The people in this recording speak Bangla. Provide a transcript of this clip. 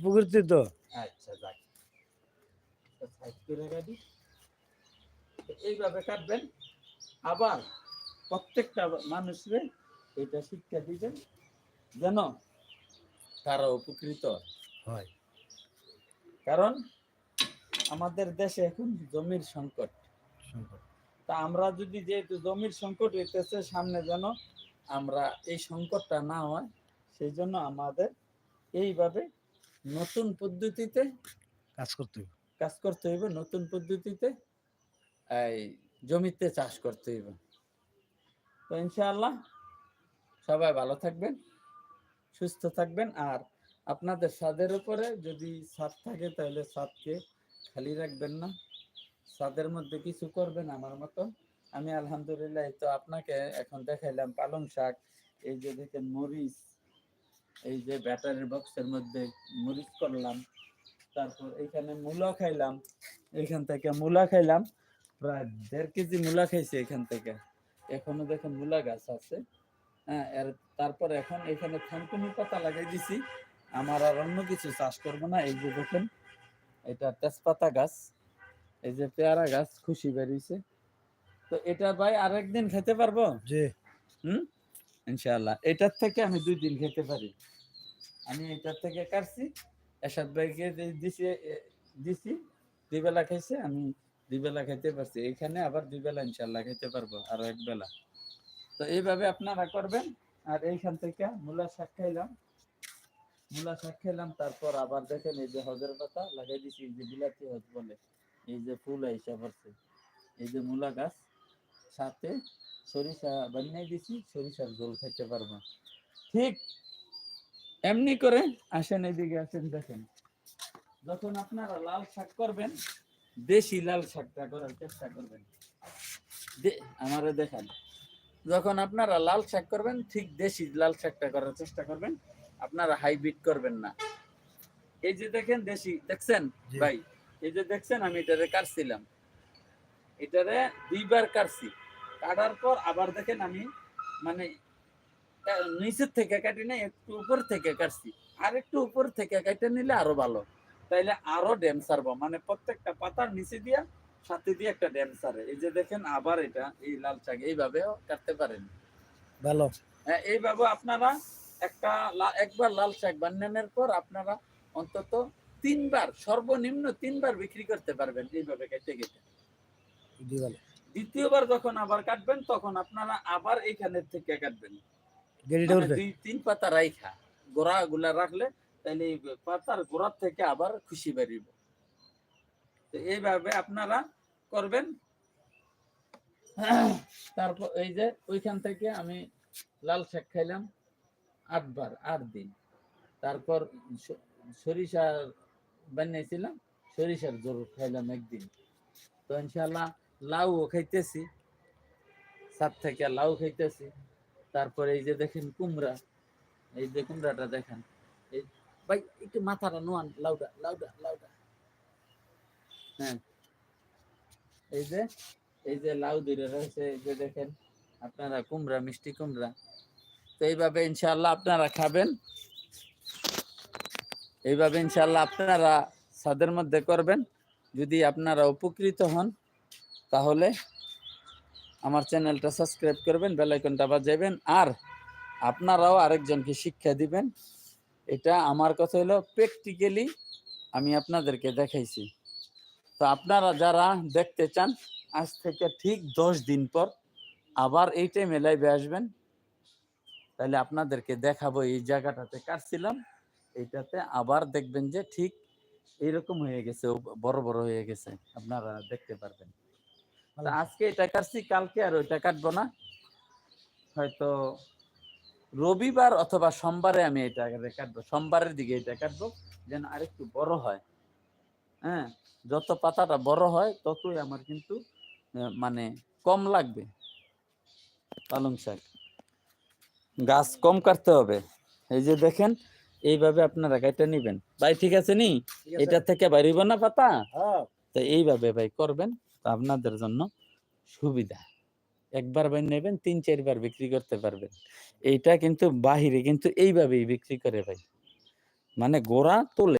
প্রকৃতি তো। আচ্ছা যাক, সাইড করে গাড়ি এইভাবে কাটবেন। আবার প্রত্যেকটা মানুষরে এটা শিক্ষা দিবেন যেন তারা উপকৃত হয়। কারণ আমাদের দেশে এখন জমির সংকট। সংকট। তা আমরা যদি যেহেতু জমির সংকট হইতেছে সামনে, যেন আমরা এই সংকটটা না হয় সেই জন্য আমাদের এইভাবে নতুন পদ্ধতিতে কাজ করতে হবে। কাজ করতে হইবে, নতুন পদ্ধতিতে এই জমিতে চাষ করতে হইবে। তো ইনশাআল্লাহ সবাই ভালো থাকবেন, সুস্থ থাকবেন। আর আপনাদের ছাদের উপরে যদি ছাদ থাকে তাহলে ছাদকে খালি রাখবেন না, ছাদের মধ্যে কিছু করবেন আমার মতো। আমি আলহামদুলিল্লাহ তো আপনাকে এখন দেখাইলাম পালং শাক, এই যে দেখেন মরিচ, এই যে ব্যাটারি বক্সের মধ্যে মরিচ করলাম, তারপর এখানে মূলা খাইলাম, এখান থেকে মূলা খাইলাম, প্রায় 1.5 কেজি মূলা খাইছে এখান থেকে। এখনো দেখেন মূলা গাছ আছে। হ্যাঁ, তারপর এখন এখানে থানকুনি পাতা লাগাই দিছি। আমার আর অন্য কিছু চাষ করবো না। এই যে দেখেন এটা তেজপাতা গাছ, এই যে পেয়ারা গাছ খুশি বেরিয়েছে। তো এটা ভাই আরেকদিন খেতে পারবো। জি। হুম, ইনশাআল্লাহ এটার থেকে আমি 2 দিন খেতে পারি। আমি এটার থেকে কাটছি, এরশাদ ভাইকে দিছি, দিছি 2 বেলা খাইছে, আমি 2 বেলা খাইতে পারছি। এখানে আবার 2 বেলা ইনশাআল্লাহ খেতে পারবো, আরো 1 বেলা। তো এইভাবে আপনারা করবেন। আর এইখান থেকে মূলা শাক খাইলাম, মূলা শাক খেলাম, তারপর আবার দেখেন এই যে হজের পাতা লাগাই দিছি, এই যে বিলাতি হজ বলে, এই যে ফুল আইসা পড়ছে, এই যে মূলা গাছ, সাথে সরিষা বানিয়ে দিছি, সরিষার ঝোল খেতে পারবো। ঠিক এমনি করে আসেন, এদিকে আসেন, দেখেন যখন আপনারা লাল শাক করবেন, দেশি লাল শাকটা করার চেষ্টা করবেন। আমারে দেখেন, যখন আপনারা লাল শাক করবেন ঠিক দেশি লাল শাকটা করার চেষ্টা করবেন, আপনারা হাইব্রিড করবেন না। এই যে দেখেন দেশি, দেখছেন জি। ভাই, এই যে দেখছেন আমি এটারে কাটছিলাম, এটারে 2 বার কাটছি, কাটার পর আবার দেখেন আমি মানে নিচের থেকে কাটি না, একটু উপর থেকে কাটছি। আর একটু উপর থেকে কাটে নিলে আরো ভালো, তাইলে আরো ড্যাম সারবো, মানে প্রত্যেকটা পাতার নিচে দিয়া সাথে দিয়ে একটা ড্যাম সারে। এই যে দেখেন আবার এটা এই লাল শাক এইভাবেও কাটতে পারেন। ভালো। হ্যাঁ, এইভাবে আপনারা একবার লাল শাক বানানোর পর আপনারা অন্তত 3 বার, সর্বনিম্ন 3 বার বিক্রি করতে পারবেন এইভাবে কেটে কেটে। জি ভালো। দ্বিতীয়বার যখন আবার কাটবেন তখন আপনারা আবার এইখানের থেকে কাটবেন, গেড়িটা মানে উঠবে। 2-3 পাতা রাইখা গোড়া গুলা রাখলে তাহলে এই পাতার গোড়ার থেকে আবার খুশি বেরিব। তো এইভাবে আপনারা করবেন। তারপর এই যে ওইখান থেকে আমি লাল শাক খাইলাম 8 বার, 8 দিন। তারপর সরিষা বানিয়েছিলাম, সরিষার ঝোল খাইলাম 1 দিন। তো ইনশাআল্লাহ লাউও খাইতেছি, ছাদ থেকে লাউ খাইতেছি। তারপরে এই যে দেখেন কুমড়া, এই যে কুমড়াটা দেখেন, এই ভাই একটু মাথাটা নোয়ান, লাউডা লাউডা লাউডা। হ্যাঁ, এই যে লাউ ধরে রয়েছে, এই যে দেখেন আপনারা কুমড়া, মিষ্টি কুমড়া। তো এইভাবে ইনশাআল্লাহ আপনারা খাবেন, এইভাবে ইনশাআল্লাহ আপনারা ছাদের মধ্যে করবেন। যদি আপনারা উপকৃত হন তাহলে আমার চ্যানেলটা সাবস্ক্রাইব করবেন, বেল আইকনটা বাজাবেন, আর আপনারাও আরেকজনকে শিক্ষা দিবেন। এটা আমার কথা হলো প্র্যাকটিক্যালি আমি আপনাদেরকে দেখাইছি। তো আপনারা যারা দেখতে চান আজ থেকে ঠিক 10 দিন পর আবার এই টাইমে লাইভে আসবেন, তাহলে আপনাদেরকে দেখাবো এই জায়গাটাতে কাটছিলাম, এইটাতে আবার দেখবেন যে ঠিক এইরকম হয়ে গেছে, বড় বড় হয়ে গেছে, আপনারা দেখতে পারবেন। তা আজকে এটা কাটছি, কালকে আর ওইটা কাটবো না, হয়তো রবিবার অথবা সোমবারে আমি এটা কাটবো, সোমবারের দিকে এটা কাটবো, যেন আরেকটু বড় হয়। হ্যাঁ, যত পাতাটা বড় হয় ততই আমার কিন্তু মানে কম লাগবে পালং শাক, গাছ কম কাটতে হবে। এই যে দেখেন এইভাবে আপনারা কেটে নিবেন ভাই, ঠিক আছে নি? এটা থেকে বাইরিব না পাতা। হ্যাঁ। তো এইভাবে ভাই করবেন, তো আপনাদের জন্য সুবিধা। একবার বাই নেবেন 3-4 বার বিক্রি করতে পারবেন। এইটা কিন্তু বাহিরে কিন্তু এইভাবেই বিক্রি করে ভাই, মানে গোড়া তোলে।